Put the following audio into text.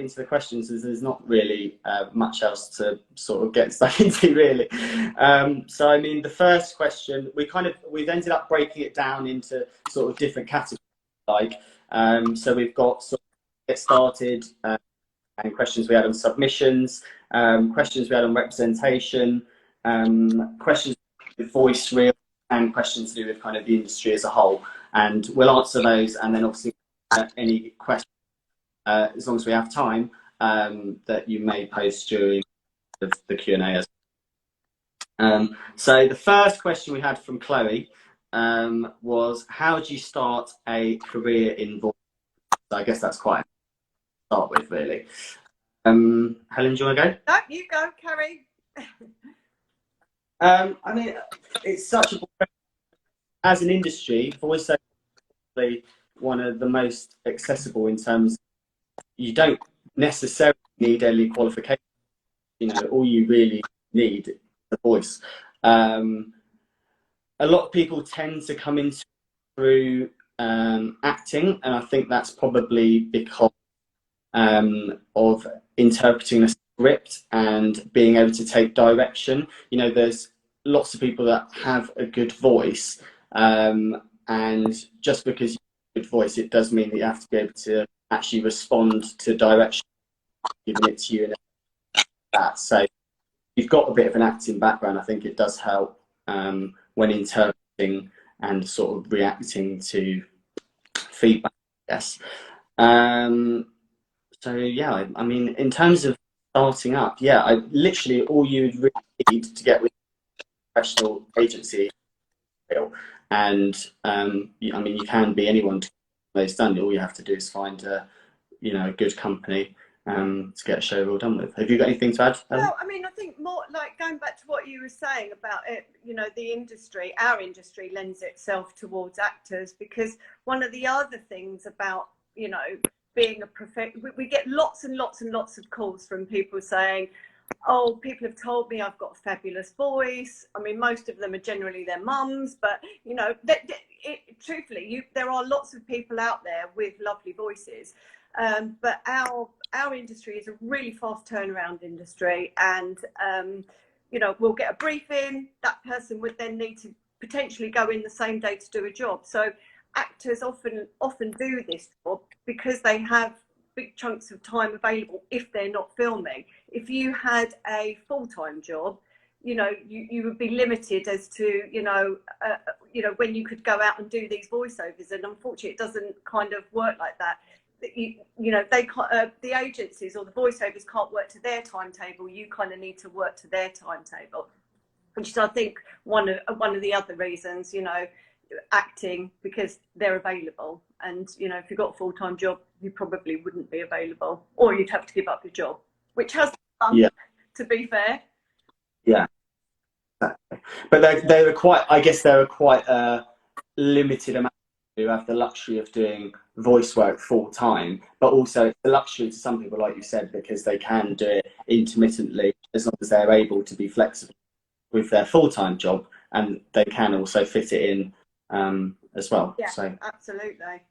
into the questions, as there's not really much else to sort of get stuck into, really. So I mean, the first question, we've ended up breaking it down into sort of different categories. Like, so we've got sort of get started, and questions we had on submissions, questions we had on representation, questions with voice reel, and questions to do with kind of the industry as a whole. And we'll answer those, and then obviously any questions, as long as we have time, that you may post during the Q&A. So the first question we had from Chloe was, how do you start a career in voice? So I guess that's quite a start with, really. Helen, do you want to go? No, you go, Carrie. I mean, it's such a, as an industry, voiceover is one of the most accessible in terms. You don't necessarily need any qualification. You know, all you really need is the voice. A lot of people tend to come into through acting, and I think that's probably because of interpreting a script and being able to take direction. You know, there's lots of people that have a good voice, and just because you have a good voice, it does mean that you have to be able to actually respond to direction given it to you and that. So you've got a bit of an acting background. I think it does help when interpreting and sort of reacting to feedback, yes. So yeah, I mean, in terms of starting up, yeah, literally all you would really need to get with a professional agency, and I mean, you can be anyone to get those done. All you have to do is find a good company to get a show all done with. Have you got anything to add, Ellen? Well, I mean, I think more like going back to what you were saying about it, you know, the industry, our industry lends itself towards actors, because one of the other things about, you know, being a we get lots and lots and lots of calls from people saying, oh, people have told me I've got a fabulous voice. I mean, most of them are generally their mums, but, you know, truthfully, there are lots of people out there with lovely voices. But our industry is a really fast turnaround industry, and you know, we'll get a briefing. That person would then need to potentially go in the same day to do a job. So actors often do this job because they have big chunks of time available if they're not filming. If you had a full-time job, you know, you would be limited as to, you know, when you could go out and do these voiceovers, and unfortunately it doesn't kind of work like that. You know, they can't, the agencies or the voiceovers can't work to their timetable. You kind of need to work to their timetable, which is, I think, one of the other reasons, you know, acting, because they're available. And, you know, if you've got a full-time job, you probably wouldn't be available, or you'd have to give up your job, which has fun, yeah, to be fair. Yeah. But they were quite, I guess they were quite a limited amount who have the luxury of doing voice work full time, but also it's a luxury to some people, like you said, because they can do it intermittently as long as they're able to be flexible with their full-time job, and they can also fit it in as well. Yeah, so absolutely.